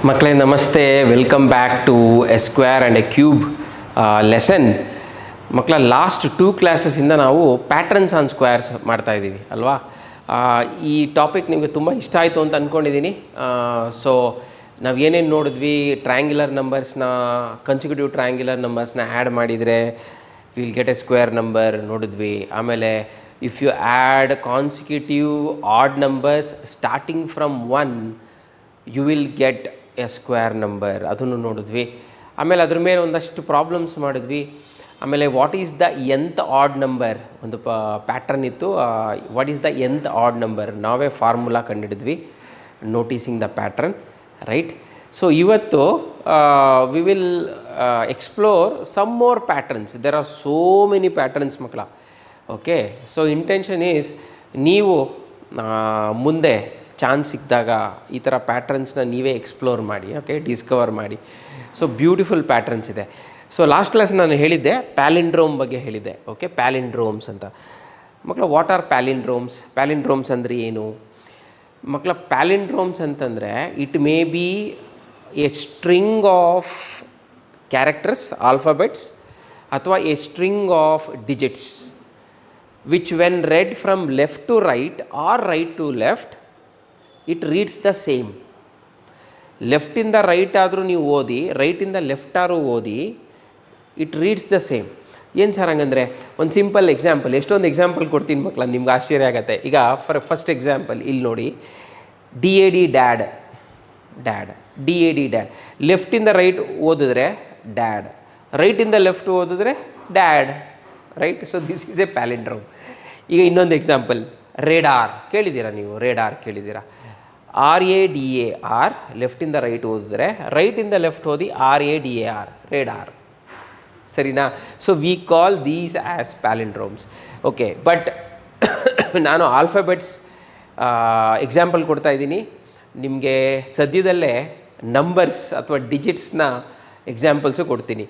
ಮಕ್ಕಳೇ ನಮಸ್ತೆ, welcome back to a square and a cube lesson. ಮಕ್ಕಳ ಲಾಸ್ಟ್ 2 ಕ್ಲಾಸಸ್ಸಿಂದ ನಾವು ಪ್ಯಾಟ್ರನ್ಸ್ ಆನ್ ಸ್ಕ್ವೇರ್ಸ್ ಮಾಡ್ತಾಯಿದ್ದೀವಿ ಅಲ್ವಾ. ಈ ಟಾಪಿಕ್ ನಿಮಗೆ ತುಂಬ ಇಷ್ಟ ಆಯಿತು ಅಂತ ಅಂದ್ಕೊಂಡಿದ್ದೀನಿ. ಸೊ ನಾವು ಏನೇನು ನೋಡಿದ್ವಿ, ಟ್ರಯಾಂಗ್ಯುಲರ್ ನಂಬರ್ಸ್ನ, ಕನ್ಸಿಕ್ಯೂಟಿವ್ ಟ್ರಯಾಂಗ್ಯುಲರ್ ನಂಬರ್ಸ್ನ ಆ್ಯಡ್ ಮಾಡಿದರೆ will get a square number ನೋಡಿದ್ವಿ. ಆಮೇಲೆ if you add consecutive odd numbers starting from 1 you will get a square number, ಅದನ್ನು ನೋಡಿದ್ವಿ. ಆಮೇಲೆ ಅದ್ರ ಮೇಲೆ ಒಂದಷ್ಟು ಪ್ರಾಬ್ಲಮ್ಸ್ ಮಾಡಿದ್ವಿ. ಆಮೇಲೆ what is the nth odd number, ಒಂದು ಪ್ಯಾಟ್ರನ್ ಇತ್ತು. What is the nth odd number, ನಾವೇ ಫಾರ್ಮುಲಾ ಕಂಡುಹಿಡಿದ್ವಿ, noticing the pattern, right. So ಇವತ್ತು we will explore some more patterns. There are so many patterns ಮಕ್ಕಳ. Okay, so intention is ನೀವು ಮುಂದೆ chance ಸಿಕ್ಕಿದಾಗ ಈ ಥರ ಪ್ಯಾಟ್ರನ್ಸ್ನ ನೀವೇ ಎಕ್ಸ್ಪ್ಲೋರ್ ಮಾಡಿ, ಓಕೆ, ಡಿಸ್ಕವರ್ ಮಾಡಿ. ಸೊ ಬ್ಯೂಟಿಫುಲ್ ಪ್ಯಾಟ್ರನ್ಸ್ ಇದೆ. ಸೊ ಲಾಸ್ಟ್ ಕ್ಲಾಸ್ ನಾನು ಹೇಳಿದ್ದೆ ಪ್ಯಾಲಿಂಡ್ರೋಮ್ ಬಗ್ಗೆ ಹೇಳಿದ್ದೆ. ಓಕೆ, ಪ್ಯಾಲಿಂಡ್ರೋಮ್ಸ್ ಅಂತ. ಮಕ್ಕಳ ವಾಟ್ ಆರ್ ಪ್ಯಾಲಿಂಡ್ರೋಮ್ಸ್? ಪ್ಯಾಲಿಂಡ್ರೋಮ್ಸ್ ಅಂದರೆ ಏನು ಮಕ್ಕಳ? ಪ್ಯಾಲಿಂಡ್ರೋಮ್ಸ್ ಅಂತಂದರೆ it may be a string of characters, alphabets, ಅಥವಾ a string of digits which when read from left to right or right to left it reads the same. ಲೆಫ್ಟಿಂದ right ಆದರೂ ನೀವು ಓದಿ, ರೈಟಿಂದ ಲೆಫ್ಟ್ ಆದರೂ ಓದಿ, ಇಟ್ ರೀಡ್ಸ್ ದ ಸೇಮ್. ಏನು sir ಹಂಗಂದರೆ? ಒಂದು ಸಿಂಪಲ್ ಎಕ್ಸಾಂಪಲ್, ಎಷ್ಟೊಂದು ಎಕ್ಸಾಂಪಲ್ ಕೊಡ್ತೀನಿ ಮಕ್ಕಳ, ನಿಮ್ಗೆ ಆಶ್ಚರ್ಯ ಆಗುತ್ತೆ. ಈಗ ಫಸ್ಟ್ ಎಕ್ಸಾಂಪಲ್ ಇಲ್ಲಿ ನೋಡಿ, DAD dad, dad, DAD dad. ಲೆಫ್ಟಿಂದ ರೈಟ್ ಓದಿದ್ರೆ ಡ್ಯಾಡ್, ರೈಟಿಂದ ಲೆಫ್ಟ್ ಓದಿದ್ರೆ dad, right. So this is a palindrome. ಈಗ ಇನ್ನೊಂದು ಎಕ್ಸಾಂಪಲ್, ರೇಡಾರ್ ಕೇಳಿದ್ದೀರಾ ನೀವು? ರೇಡಾರ್ ಕೇಳಿದ್ದೀರಾ? RADAR, ಲೆಫ್ಟಿಂದ ರೈಟ್ ಓದಿದ್ರೆ, ರೈಟಿಂದ ಲೆಫ್ಟ್ ಓದಿ RADAR, ರೇಡಾರ್, ಸರಿನಾ? So we call these as palindromes. Okay, but ನಾನು ಆಲ್ಫಾಬೆಟ್ಸ್ ಎಕ್ಸಾಂಪಲ್ ಕೊಡ್ತಾ ಇದ್ದೀನಿ. ನಿಮಗೆ ಸದ್ಯದಲ್ಲೇ ನಂಬರ್ಸ್ ಅಥವಾ ಡಿಜಿಟ್ಸ್ನ ಎಕ್ಸಾಂಪಲ್ಸು ಕೊಡ್ತೀನಿ.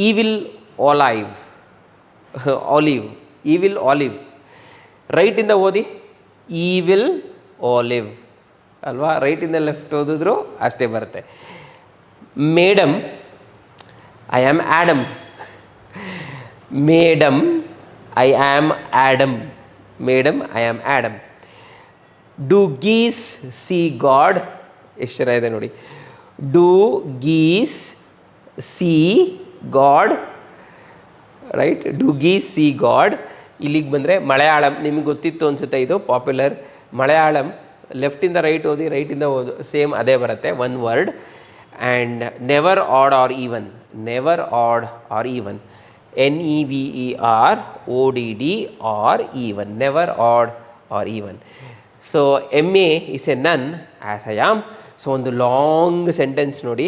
Evil olive, olive, evil olive, ರೈಟಿಂದ ಓದಿ ಈವಿಲ್ ಆಲಿವ್ ಅಲ್ವಾ, ರೈಟಿಂದ ಲೆಫ್ಟ್ ಓದಿದ್ರು ಅಷ್ಟೇ ಬರುತ್ತೆ. Madam, I am Adam, madam, I am Adam, madam, I am Adam. Do geese see God, ಎಷ್ಟು ಜನ ಇದೆ ನೋಡಿ. Do geese see God, right, do geese see God. ಇಲ್ಲಿಗೆ ಬಂದರೆ ಮಲಯಾಳಂ, ನಿಮಗೆ ಗೊತ್ತಿತ್ತು ಅನಿಸುತ್ತೆ, ಇದು ಪಾಪ್ಯುಲರ್. ಮಲಯಾಳಂ ಲೆಫ್ಟಿಂದ ರೈಟ್ ಓದಿ, ರೈಟಿಂದ ಓದು, ಸೇಮ್ ಅದೇ ಬರುತ್ತೆ, one word. And never odd or even, never odd or even, NEVER ODD even, never odd or even. So MA is a nun as I am. So ಒಂದು ಲಾಂಗ್ ಸೆಂಟೆನ್ಸ್ ನೋಡಿ.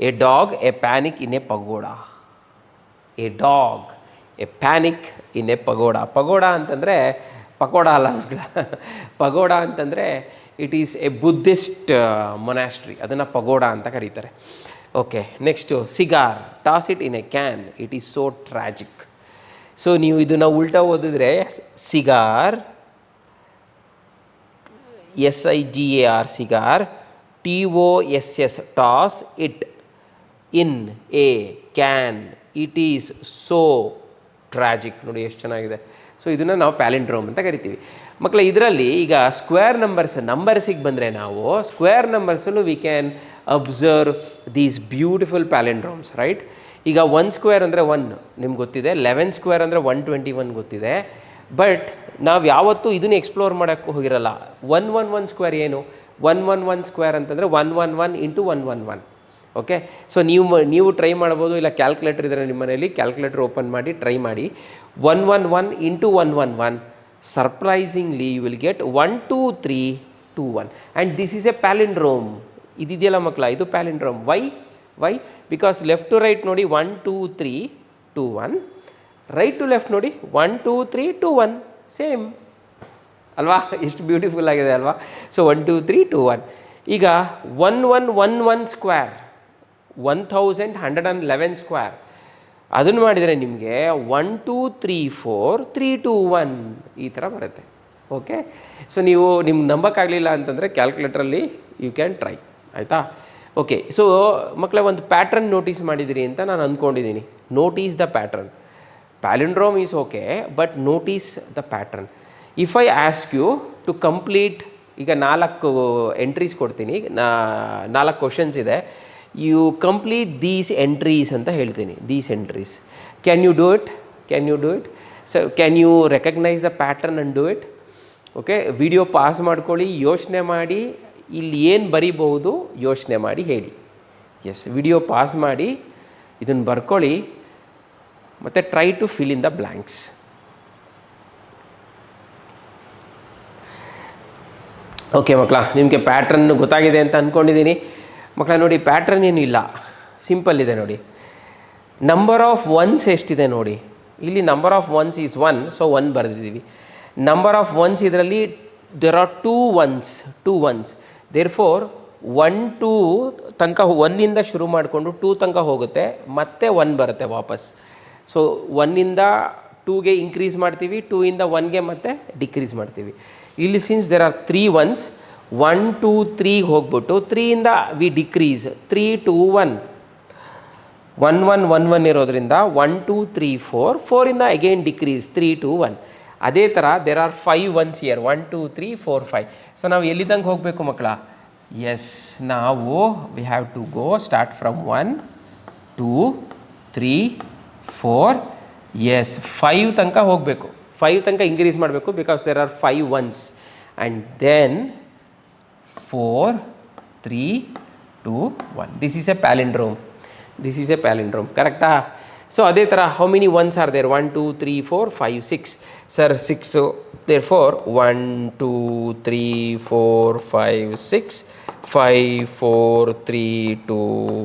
A dog, a panic in a pagoda. A dog, a panic in a pagoda. Pagoda ಅಂತಂದರೆ ಪಕೋಡ ಅಲ್ಲ ಮಕ್ಕಳ. Pagoda ಅಂತಂದರೆ it is a Buddhist monastery, ಅದನ್ನು pagoda ಅಂತ ಕರೀತಾರೆ. Okay, next cigar, toss it in a can, it is so tragic. So ನೀವು ಇದನ್ನು ಉಲ್ಟಾ ಓದಿದ್ರೆ cigar, SIGAR, cigar, TOSS, toss it in a can, it is so tragic. ನೋಡಿ ಎಷ್ಟು ಚೆನ್ನಾಗಿದೆ. ಸೊ ಇದನ್ನು ನಾವು ಪ್ಯಾಲಿಂಡ್ರೋಮ್ ಅಂತ ಕರಿತೀವಿ ಮಕ್ಕಳ. ಇದರಲ್ಲಿ ಈಗ ಸ್ಕ್ವೇರ್ ನಂಬರ್ಸಿಗೆ ಬಂದರೆ, ನಾವು ಸ್ಕ್ವೇರ್ ನಂಬರ್ಸಲ್ಲೂ we can observe these beautiful palindromes, right. ಈಗ 1 ಸ್ಕ್ವೇರ್ ಅಂದರೆ 1 ನಿಮ್ಗೆ ಗೊತ್ತಿದೆ, 11 ಸ್ಕ್ವೇರ್ ಅಂದರೆ 121 ಗೊತ್ತಿದೆ. ಬಟ್ ನಾವು ಯಾವತ್ತೂ ಇದನ್ನು ಎಕ್ಸ್ಪ್ಲೋರ್ ಮಾಡೋಕ್ಕೆ ಹೋಗಿರಲ್ಲ. 111 ಸ್ಕ್ವೇರ್ ಏನು? 111 ಸ್ಕ್ವೇರ್ ಅಂತಂದರೆ 111 ಇಂಟು 111. ಓಕೆ, ಸೊ ನೀವು ಟ್ರೈ ಮಾಡ್ಬೋದು, ಇಲ್ಲ ಕ್ಯಾಲ್ಕುಲೇಟರ್ ಇದ್ದರೆ ನಿಮ್ಮ ಮನೆಯಲ್ಲಿ ಕ್ಯಾಲ್ಕುಲೇಟರ್ ಓಪನ್ ಮಾಡಿ ಟ್ರೈ ಮಾಡಿ. 111 into 111, surprisingly you will get 12321. And this is a palindrome. ಇದಿದೆಯಲ್ಲ ಮಕ್ಕಳ, ಇದು palindrome. Why? Because left to right ನೋಡಿ 12321, ರೈಟ್ ಟು ಲೆಫ್ಟ್ ನೋಡಿ 12321, ಸೇಮ್ ಅಲ್ವಾ? ಎಷ್ಟು ಬ್ಯೂಟಿಫುಲ್ ಆಗಿದೆ ಅಲ್ವಾ? ಸೊ 12321. ಈಗ 1111 ಸ್ಕ್ವೇರ್, 1111 ಸ್ಕ್ವೇರ್, ಅದನ್ನು ಮಾಡಿದರೆ ನಿಮಗೆ 1234321 ಈ ಥರ ಬರುತ್ತೆ. ಓಕೆ, ಸೊ ನೀವು ನಿಮ್ಗೆ ನಂಬಕ್ಕಾಗಲಿಲ್ಲ ಅಂತಂದರೆ ಕ್ಯಾಲ್ಕುಲೇಟ್ರಲ್ಲಿ ಯು ಕ್ಯಾನ್ ಟ್ರೈ, ಆಯಿತಾ? ಓಕೆ, ಸೊ ಮಕ್ಕಳೇ ಒಂದು ಪ್ಯಾಟ್ರನ್ ನೋಟಿಸ್ ಮಾಡಿದಿರಿ ಅಂತ ನಾನು ಅಂದ್ಕೊಂಡಿದ್ದೀನಿ. Notice the pattern. Palindrome is okay, but notice the pattern. If I ask you to complete, ಈಗ 4 ಎಂಟ್ರೀಸ್ ಕೊಡ್ತೀನಿ, 4 ಕ್ವಶನ್ಸ್ ಇದೆ. ಯು ಕಂಪ್ಲೀಟ್ ದೀಸ್ ಎಂಟ್ರೀಸ್ ಅಂತ ಹೇಳ್ತೀನಿ. These entries, can you do it? Can you do it? So can you recognise the pattern and do it? Okay, video pause ಮಾಡ್ಕೊಳ್ಳಿ, ಯೋಚನೆ ಮಾಡಿ, ಇಲ್ಲಿ ಏನು ಬರೀಬಹುದು ಯೋಚನೆ ಮಾಡಿ ಹೇಳಿ. ಎಸ್, ವಿಡಿಯೋ ಪಾಸ್ ಮಾಡಿ ಇದನ್ನು ಬರ್ಕೊಳ್ಳಿ ಮತ್ತು try to fill in the blanks. Okay ಮಕ್ಕಳ, ನಿಮಗೆ ಪ್ಯಾಟ್ರನ್ ಗೊತ್ತಾಗಿದೆ ಅಂತ ಅಂದ್ಕೊಂಡಿದ್ದೀನಿ. ಮಕ್ಕಳ ನೋಡಿ, ಪ್ಯಾಟ್ರನ್ ಏನಿಲ್ಲ, ಸಿಂಪಲ್ ಇದೆ ನೋಡಿ. ನಂಬರ್ ಆಫ್ ಒನ್ಸ್ ಎಷ್ಟಿದೆ ನೋಡಿ, ಇಲ್ಲಿ number of ones is 1, so 1 ಬರೆದಿದ್ದೀವಿ. ನಂಬರ್ ಆಫ್ ಒನ್ಸ್ ಇದರಲ್ಲಿ there are 2 ones. Therefore 1 2 ತನಕ 1ಇಂದ ಶುರು ಮಾಡಿಕೊಂಡು 2 ತನಕ ಹೋಗುತ್ತೆ, ಮತ್ತೆ 1 ಬರುತ್ತೆ ವಾಪಸ್. ಸೊ 1ಇಂದ 2ಗೆ ಇನ್ಕ್ರೀಸ್ ಮಾಡ್ತೀವಿ, 2ಇಂದ 1ಗೆ ಮತ್ತೆ ಡಿಕ್ರೀಸ್ ಮಾಡ್ತೀವಿ. ಇಲ್ಲಿ ಸಿನ್ಸ್ ದೇರ್ ಆರ್ 3 ಒನ್ಸ್, 1 2 3 ಹೋಗ್ಬಿಟ್ಟು 3ಇಂದ ವಿ ಡಿಕ್ರೀಸ್ 3 2 1 1 1 1 1 ಇರೋದ್ರಿಂದ 1 2 3 4, 4ಇಂದ ಅಗೈನ್ ಡಿಕ್ರೀಸ್ 3 2 1. ಅದೇ ಥರ there are 5 ones here, 1 2 3 4 5. So ನಾವು ಎಲ್ಲಿದ್ದಂಗೆ ಹೋಗಬೇಕು ಮಕ್ಕಳ? ಎಸ್, ನಾವು we have to go start from 1 2 3 4, yes 5 ತನಕ ಹೋಗಬೇಕು. 5 ತನಕ ಇನ್ಕ್ರೀಸ್ ಮಾಡಬೇಕು, because there are 5 ones. And then 4 3 2 1. This is a palindrome. This is a palindrome, ಕರೆಕ್ಟಾ? ಸೊ ಅದೇ ಥರ how many ones are there? 1 2 3 4 5 6. Sir 6, therefore 1 2 3 4 5 6 5 4 3 2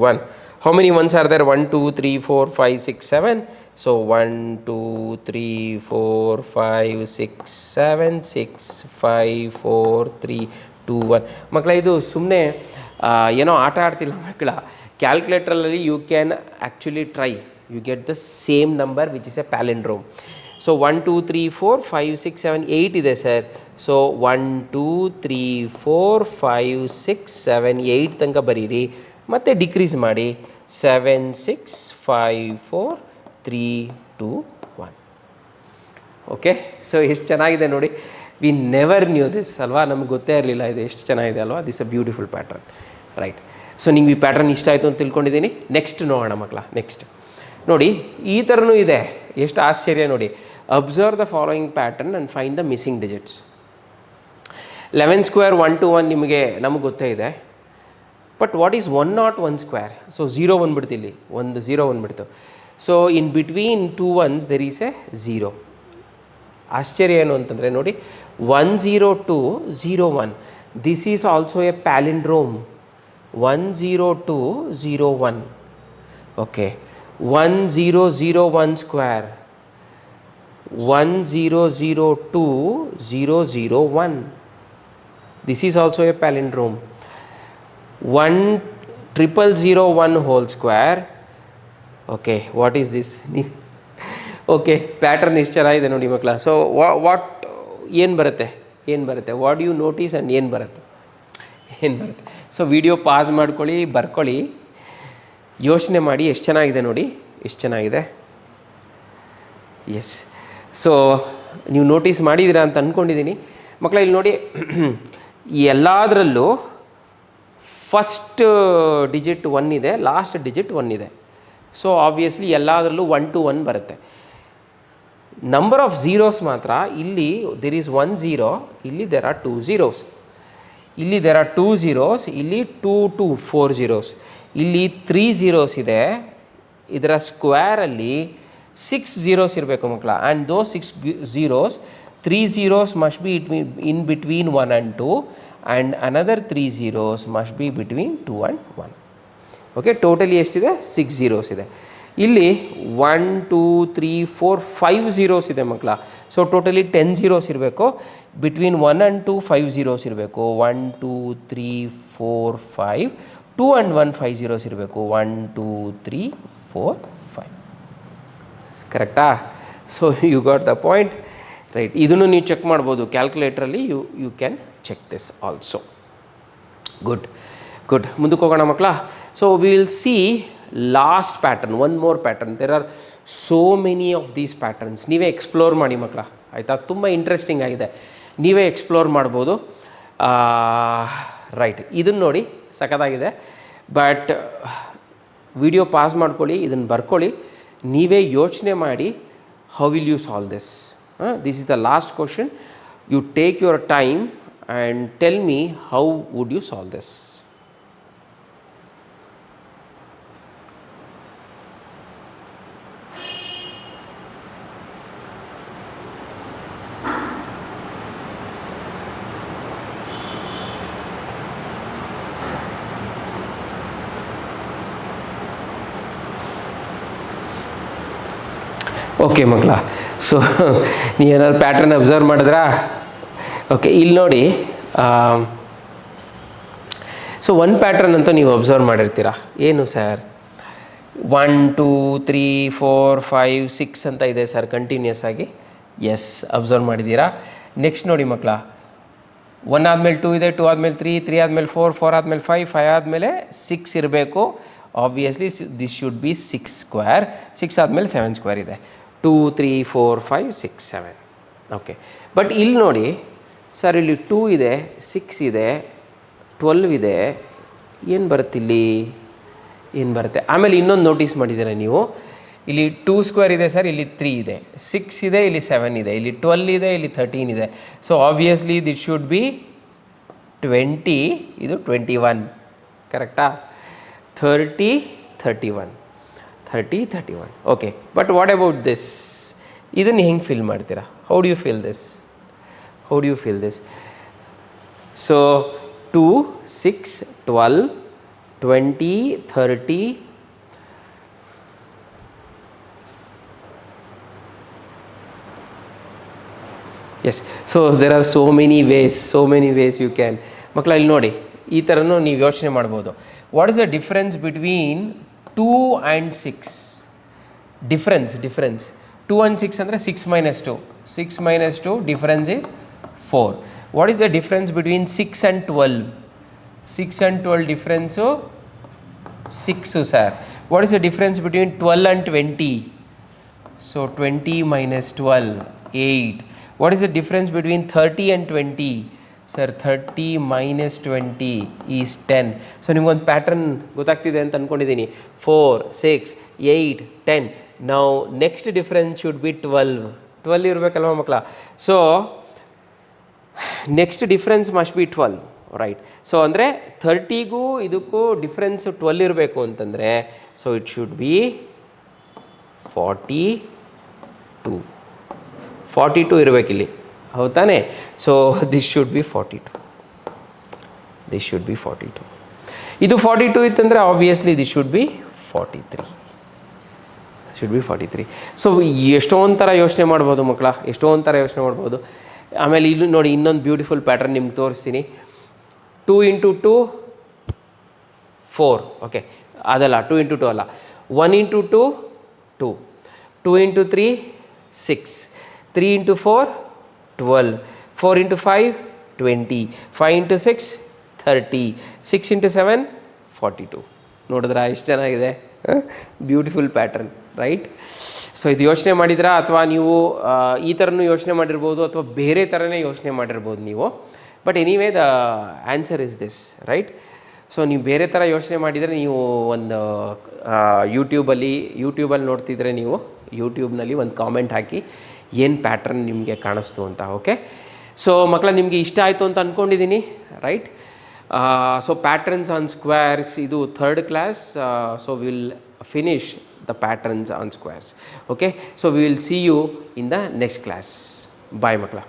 1. How many ones are there? 1 2 3 4 5 6 7. So 1 2 3 4 5 6 7 6 5 4 3 2 1. ಮಕ್ಕಳ, ಇದು ಸುಮ್ಮನೆ ಏನೋ ಆಟ ಆಡ್ತಿಲ್ಲ ಮಕ್ಕಳ. ಕ್ಯಾಲ್ಕುಲೇಟ್ರಲ್ಲಿ you can actually try, you get the same number which is a palindrome. So 1 2 3 4 5 6 7 8 ಇದೆ ಸರ್. ಸೊ 1 2 3 4 5 6 7 8 ತನಕ ಬರೀರಿ, ಮತ್ತು ಡಿಕ್ರೀಸ್ ಮಾಡಿ 7 6 5 4 3 2 1. ಓಕೆ, ಸೊ ಎಷ್ಟು ಚೆನ್ನಾಗಿದೆ ನೋಡಿ. ವಿ ನೆವರ್ ನ್ಯೂ ದಿಸ್ ಅಲ್ವಾ, ನಮ್ಗೆ ಗೊತ್ತೇ ಇರಲಿಲ್ಲ ಇದು ಎಷ್ಟು ಚೆನ್ನಾಗಿದೆ ಅಲ್ವಾ. This a beautiful pattern, right? So ನಿಮ್ಗೆ ಈ ಪ್ಯಾಟ್ರನ್ ಇಷ್ಟ ಆಯಿತು ಅಂತ ತಿಳ್ಕೊಂಡಿದ್ದೀನಿ. ನೆಕ್ಸ್ಟ್ ನೋಡೋಣ ಮಕ್ಕಳ. ನೆಕ್ಸ್ಟ್ ನೋಡಿ, ಈ ಥರನೂ ಇದೆ. ಎಷ್ಟು ಆಶ್ಚರ್ಯ ನೋಡಿ. Observe the following pattern and find the missing digits. 11 square 1 to 1 ನಮಗೆ ಗೊತ್ತೇ ಇದೆ. But what is 101 square? So 0 ಬಂದುಬಿಡ್ತು, ಇಲ್ಲಿ ಒಂದು 0 ಬಂದುಬಿಡ್ತು. So in between 2 ones there is a 0. ಆಶ್ಚರ್ಯ ಏನು ಅಂತಂದರೆ ನೋಡಿ, 1 0 2 0 1. This is also a palindrome. 1 0 2 0 1. Okay, 1 0 0 1 square, 1 0 0 2 0 0 1. This is also a palindrome. 1 0 0 1 whole square. Okay, what is this? Okay, pattern ಎಷ್ಟು ಚೆನ್ನಾಗಿದೆ ನೋಡಿ ಮಕ್ಕಳ. ಸೊ ವಾಟ್ ಏನು ಬರುತ್ತೆ? ವಾಟ್ ಯು ನೋಟಿಸ್ ಆ್ಯಂಡ್ ಏನು ಬರುತ್ತೆ? ಸೊ ವಿಡಿಯೋ ಪಾಸ್ ಮಾಡ್ಕೊಳ್ಳಿ, ಬರ್ಕೊಳ್ಳಿ, ಯೋಚನೆ ಮಾಡಿ. ಎಷ್ಟು ಚೆನ್ನಾಗಿದೆ ನೋಡಿ, ಎಷ್ಟು ಚೆನ್ನಾಗಿದೆ. ಎಸ್, ಸೊ ನೀವು ನೋಟಿಸ್ ಮಾಡಿದ್ದೀರಾ ಅಂತ ಅಂದ್ಕೊಂಡಿದ್ದೀನಿ ಮಕ್ಕಳ. ಇಲ್ಲಿ ನೋಡಿ, ಎಲ್ಲದರಲ್ಲೂ ಫಸ್ಟ್ ಡಿಜಿಟ್ 1 ಇದೆ, ಲಾಸ್ಟ್ ಡಿಜಿಟ್ 1 ಇದೆ. ಸೊ ಆಬ್ವಿಯಸ್ಲಿ ಎಲ್ಲದರಲ್ಲೂ 1 to 1 ಬರುತ್ತೆ. ನಂಬರ್ ಆಫ್ ಝೀರೋಸ್ ಮಾತ್ರ ಇಲ್ಲಿ ದೇರ್ ಈಸ್ 1 0, ಇಲ್ಲಿ ದೇರ್ ಆರ್ 2 zeros, ಇಲ್ಲಿ ದೇರ್ ಆರ್ 2 zeros, ಇಲ್ಲಿ 2 2 4 zeros, ಇಲ್ಲಿ 3 zeros ಇದೆ. ಇದರ ಸ್ಕ್ವೇರಲ್ಲಿ 6 zeros ಇರಬೇಕು ಮಕ್ಕಳ. And those 6 zeros, 3 zeros must be in between 1 and 2, and another 3 zeros must be between 2 and 1. Okay, totally ಎಷ್ಟಿದೆ? 6 zeros ಇದೆ. ಇಲ್ಲಿ 1 2 3 4 5 zeros ಇದೆ ಮಕ್ಕಳ. ಸೊ ಟೋಟಲಿ 10 zeros ಇರಬೇಕು. ಬಿಟ್ವೀನ್ 1 and 2 5 zeros ಇರಬೇಕು. 1 2 3 4 5, 2 and 1 5 zeros ಇರಬೇಕು. 1 2 3 4 5. ಕರೆಕ್ಟಾ? So you got the point, right? ಇದನ್ನು ನೀವು ಚೆಕ್ ಮಾಡ್ಬೋದು ಕ್ಯಾಲ್ಕುಲೇಟ್ರಲ್ಲಿ. You can check this also. Good. Good. ಮುಂದಕ್ಕೆ ಹೋಗೋಣ ಮಕ್ಕಳ. So will see last pattern, one more pattern. There are so many of these patterns. ನೀವೇ ಎಕ್ಸ್ಪ್ಲೋರ್ ಮಾಡಿ ಮಕ್ಕಳ, ಆಯಿತಾ? ತುಂಬ ಇಂಟ್ರೆಸ್ಟಿಂಗ್ ಆಗಿದೆ, ನೀವೇ ಎಕ್ಸ್ಪ್ಲೋರ್ ಮಾಡ್ಬೋದು. ರೈಟ್, ಇದನ್ನು ನೋಡಿ ಸಖತ್ತಾಗಿದೆ. ಬಟ್ ವಿಡಿಯೋ ಪಾಸ್ ಮಾಡ್ಕೊಳ್ಳಿ, ಇದನ್ನು ಬರ್ಕೊಳ್ಳಿ, ನೀವೇ ಯೋಚನೆ ಮಾಡಿ how will you solve this. This is the last question. You take your time and tell me how would you solve this. Okay ಮಕ್ಕಳ, ಸೊ ನೀವೇನಾದ್ರು ಪ್ಯಾಟ್ರನ್ ಅಬ್ಸರ್ವ್ ಮಾಡಿದ್ರಾ? ಓಕೆ, ಇಲ್ಲಿ ನೋಡಿ. ಸೊ ಒನ್ ಪ್ಯಾಟ್ರನ್ ಅಂತೂ ನೀವು ಅಬ್ಸರ್ವ್ ಮಾಡಿರ್ತೀರ. ಏನು sir, 1 2 3 4 5 6 ಅಂತ ಇದೆ ಸರ್ ಕಂಟಿನ್ಯೂಸ್ ಆಗಿ. ಎಸ್, ಅಬ್ಸರ್ವ್ ಮಾಡಿದ್ದೀರಾ. ನೆಕ್ಸ್ಟ್ ನೋಡಿ ಮಕ್ಕಳ, 1 ಆದಮೇಲೆ 2 ಇದೆ, 2 ಆದಮೇಲೆ 3, 3 ಆದಮೇಲೆ 4, 4 ಆದಮೇಲೆ 5, 5 ಆದಮೇಲೆ 6 ಇರಬೇಕು. Obviously this should B 6 square. 6 ಆದಮೇಲೆ 7 ಸ್ಕ್ವೇರ್ ಇದೆ. 2 3 4 5 6 7. ಓಕೆ, ಬಟ್ ಇಲ್ಲಿ ನೋಡಿ ಸರ್, ಇಲ್ಲಿ 2 ಇದೆ, 6 ಇದೆ, 12 ಇದೆ. ಏನು ಬರುತ್ತೆ ಇಲ್ಲಿ? ಏನು ಬರುತ್ತೆ? ಆಮೇಲೆ ಇನ್ನೊಂದು ನೋಟಿಸ್ ಮಾಡಿದ್ದೀರಾ ನೀವು, ಇಲ್ಲಿ 2 ಸ್ಕ್ವೇರ್ ಇದೆ ಸರ್, ಇಲ್ಲಿ 3 ಇದೆ, 6 ಇದೆ, ಇಲ್ಲಿ 7 ಇದೆ, ಇಲ್ಲಿ 12 ಇದೆ, ಇಲ್ಲಿ 13 ಇದೆ. So obviously this should be 20, ಇದು 21. ಕರೆಕ್ಟಾ? 30 31, 30 31. Okay, but what about this? ಇದನ್ನು ಹೆಂಗೆ ಫಿಲ್ ಮಾಡ್ತೀರಾ? How do you fill this? How do you fill this? So 2 6 12 20 30. Yes, so there are so many ways you can. ಮಕ್ಕಳ ಇಲ್ಲಿ ನೋಡಿ, ಈ ಥರನೂ ನೀವು ಯೋಚನೆ ಮಾಡ್ಬೋದು. What is the difference between 2 and 6? Difference 2 and 6 ಅಂದರೆ 6 minus 2. 6 minus 2, difference is 4. What is the difference between 6 and 12? 6 and 12 difference 6 sir. What is the difference between 12 and 20? So 20 minus 12, 8. What is the difference between 30 and 20? Sir 30 minus 20 is 10. So ನಿಮ್ಗೊಂದು pattern ಗೊತ್ತಾಗ್ತಿದೆ ಅಂತ ಅಂದ್ಕೊಂಡಿದ್ದೀನಿ. 4 6 8 10. ನಾವು next difference should be 12 ಇರಬೇಕಲ್ವ ಮಕ್ಕಳ? So next difference must be 12, right? So ಅಂದರೆ 30ಗೂ ಇದಕ್ಕೂ difference 12 ಇರಬೇಕು ಅಂತಂದರೆ, ಸೊ ಇಟ್ ಶುಡ್ ಬಿ 42 ಇರಬೇಕಿಲ್ಲಿ, ಹೌದು ತಾನೇ? So this should B 42. ಇದು 42 ಇತ್ತಂದರೆ obviously this should B 43. So ಎಷ್ಟೊಂದು ಥರ ಯೋಚನೆ ಮಾಡ್ಬೋದು ಮಕ್ಕಳ, ಎಷ್ಟೊಂದು ಥರ ಯೋಚನೆ ಮಾಡ್ಬೋದು. ಆಮೇಲೆ ಇಲ್ಲಿ ನೋಡಿ, ಇನ್ನೊಂದು ಬ್ಯೂಟಿಫುಲ್ ಪ್ಯಾಟರ್ನ್ ನಿಮ್ಗೆ ತೋರಿಸ್ತೀನಿ. 2 into 2 4. ಓಕೆ, ಅದಲ್ಲ, 2 into 2 ಅಲ್ಲ. 1 into 2 2, 2 into 3 6, 3 into 4 12, 4 into 5 20, 5 into 6 30, 6 into 7 42. ನೋಡಿದ್ರಾ ಎಷ್ಟು ಚೆನ್ನಾಗಿದೆ? Beautiful pattern, right? ಸೊ ಇದು ಯೋಚನೆ ಮಾಡಿದ್ರಾ, ಅಥವಾ ನೀವು ಈ ಥರನೂ ಯೋಚನೆ ಮಾಡಿರ್ಬೋದು, ಅಥವಾ ಬೇರೆ ಥರನೇ ಯೋಚನೆ ಮಾಡಿರ್ಬೋದು ನೀವು. But anyway the answer is this, right? So ನೀವು ಬೇರೆ ಥರ ಯೋಚನೆ ಮಾಡಿದರೆ, ನೀವು ಒಂದು ಯೂಟ್ಯೂಬಲ್ಲಿ ನೋಡ್ತಿದ್ರೆ, ನೀವು ಯೂಟ್ಯೂಬ್ನಲ್ಲಿ ಒಂದು ಕಾಮೆಂಟ್ ಹಾಕಿ ಏನು ಪ್ಯಾಟ್ರನ್ ನಿಮಗೆ ಕಾಣಿಸ್ತು ಅಂತ. ಓಕೆ, ಸೊ ಮಕ್ಕಳ, ನಿಮಗೆ ಇಷ್ಟ ಆಯಿತು ಅಂತ ಅಂದ್ಕೊಂಡಿದ್ದೀನಿ, right? So patterns on squares, ಇದು 3rd class. So will finish the patterns on squares. Okay, so we will see you in the next class. Bye makla.